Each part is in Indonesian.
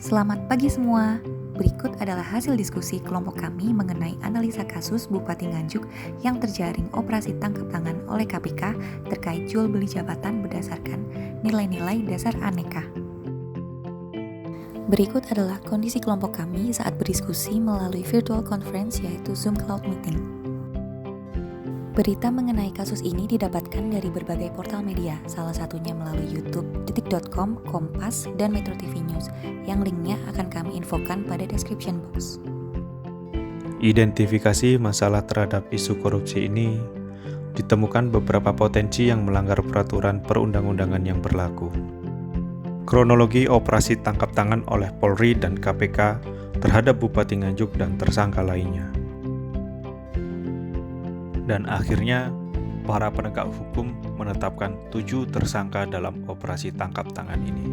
Selamat pagi semua. Berikut adalah hasil diskusi kelompok kami mengenai analisa kasus Bupati Nganjuk yang terjaring operasi tangkap tangan oleh KPK terkait jual beli jabatan berdasarkan nilai-nilai dasar aneka. Berikut adalah kondisi kelompok kami saat berdiskusi melalui virtual conference yaitu Zoom Cloud Meeting. Berita mengenai kasus ini didapatkan dari berbagai portal media, salah satunya melalui YouTube, detik.com, Kompas, dan Metro TV News, yang linknya akan kami infokan pada description box. Identifikasi masalah terhadap isu korupsi ini ditemukan beberapa potensi yang melanggar peraturan perundang-undangan yang berlaku. Kronologi operasi tangkap tangan oleh Polri dan KPK terhadap Bupati Nganjuk dan tersangka lainnya. Dan akhirnya, para penegak hukum menetapkan 7 tersangka dalam operasi tangkap tangan ini.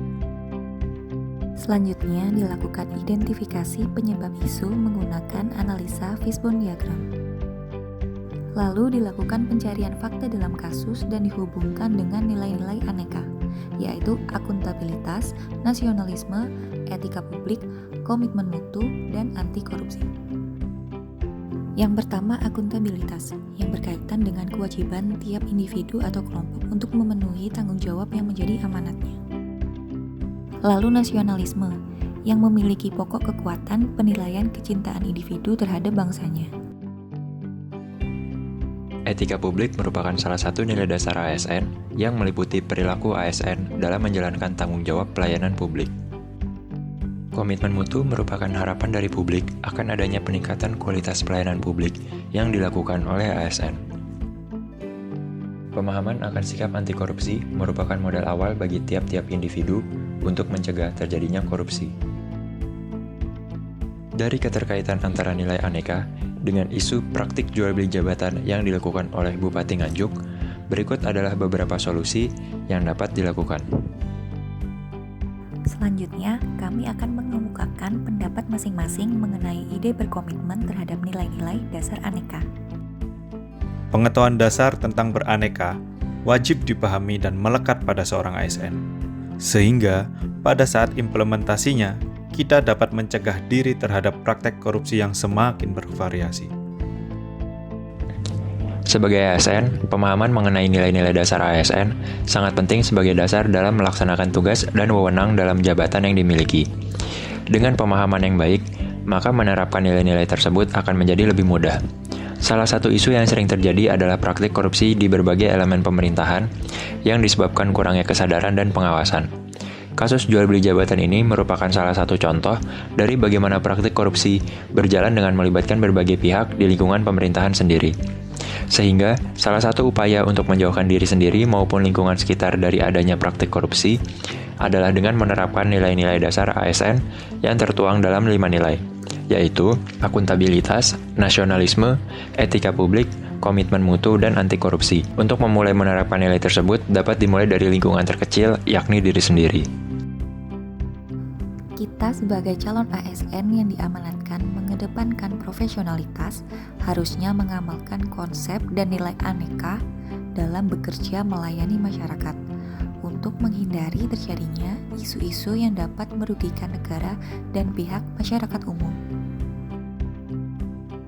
Selanjutnya dilakukan identifikasi penyebab isu menggunakan analisa fishbone diagram. Lalu dilakukan pencarian fakta dalam kasus dan dihubungkan dengan nilai-nilai aneka, yaitu akuntabilitas, nasionalisme, etika publik, komitmen mutu, dan anti korupsi. Yang pertama, akuntabilitas, yang berkaitan dengan kewajiban tiap individu atau kelompok untuk memenuhi tanggung jawab yang menjadi amanatnya. Lalu nasionalisme, yang memiliki pokok kekuatan penilaian kecintaan individu terhadap bangsanya. Etika publik merupakan salah satu nilai dasar ASN yang meliputi perilaku ASN dalam menjalankan tanggung jawab pelayanan publik. Komitmen mutu merupakan harapan dari publik akan adanya peningkatan kualitas pelayanan publik yang dilakukan oleh ASN. Pemahaman akan sikap anti korupsi merupakan modal awal bagi tiap-tiap individu untuk mencegah terjadinya korupsi. Dari keterkaitan antara nilai aneka dengan isu praktik jual beli jabatan yang dilakukan oleh Bupati Nganjuk, berikut adalah beberapa solusi yang dapat dilakukan. Selanjutnya, kami akan mengemukakan pendapat masing-masing mengenai ide berkomitmen terhadap nilai-nilai dasar aneka. Pengetahuan dasar tentang beraneka wajib dipahami dan melekat pada seorang ASN, sehingga pada saat implementasinya, kita dapat mencegah diri terhadap praktek korupsi yang semakin bervariasi. Sebagai ASN, pemahaman mengenai nilai-nilai dasar ASN sangat penting sebagai dasar dalam melaksanakan tugas dan wewenang dalam jabatan yang dimiliki. Dengan pemahaman yang baik, maka menerapkan nilai-nilai tersebut akan menjadi lebih mudah. Salah satu isu yang sering terjadi adalah praktik korupsi di berbagai elemen pemerintahan yang disebabkan kurangnya kesadaran dan pengawasan. Kasus jual beli jabatan ini merupakan salah satu contoh dari bagaimana praktik korupsi berjalan dengan melibatkan berbagai pihak di lingkungan pemerintahan sendiri. Sehingga, salah satu upaya untuk menjauhkan diri sendiri maupun lingkungan sekitar dari adanya praktik korupsi adalah dengan menerapkan nilai-nilai dasar ASN yang tertuang dalam 5 nilai, yaitu akuntabilitas, nasionalisme, etika publik, komitmen mutu, dan anti korupsi. Untuk memulai menerapkan nilai tersebut dapat dimulai dari lingkungan terkecil, yakni diri sendiri. Kita sebagai calon ASN yang diamanatkan mengedepankan profesionalitas harusnya mengamalkan konsep dan nilai aneka dalam bekerja melayani masyarakat untuk menghindari terjadinya isu-isu yang dapat merugikan negara dan pihak masyarakat umum.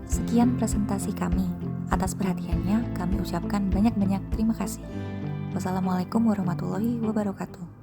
Sekian presentasi kami. Atas perhatiannya kami ucapkan banyak-banyak terima kasih. Wassalamualaikum warahmatullahi wabarakatuh.